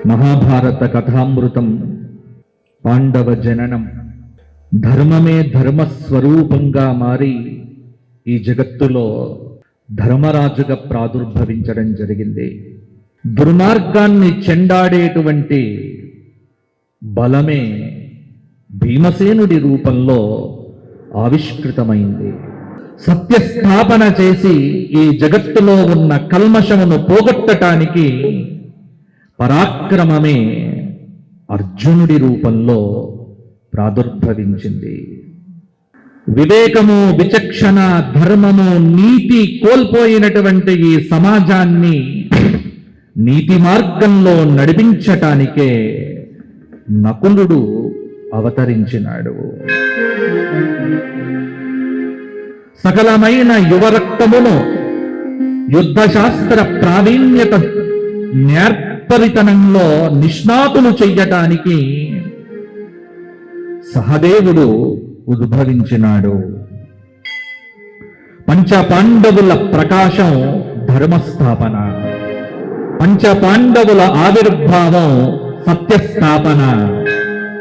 మహాభారత కథామృతం పాండవ జననం. ధర్మమే ధర్మస్వరూపంగా మారి ఈ జగత్తులో ధర్మరాజుగా ప్రాదుర్భవించడం జరిగింది. దుర్మార్గాన్ని చెండాడేటువంటి బలమే భీమసేనుడి రూపంలో ఆవిష్కృతమైంది. సత్యస్థాపన చేసి ఈ జగత్తులో ఉన్న కల్మషమును పోగొట్టడానికి పరాక్రమమే అర్జునుడి రూపంలో ప్రాదుర్భవించింది. వివేకము, విచక్షణ, ధర్మము, నీతి కోల్పోయినటువంటి ఈ సమాజాన్ని నీతి మార్గంలో నడిపించటానికే నకులుడు అవతరించినాడు. సకలమైన యువరక్తమును యుద్ధశాస్త్ర ప్రావీణ్యత నేర్పరితనంలో నిష్ణాతులు చెయ్యటానికి సహదేవుడు ఉద్భవించినాడు. పంచపాండవుల ప్రకాశం ధర్మస్థాపన, పంచపాండవుల ఆవిర్భావం సత్యస్థాపన.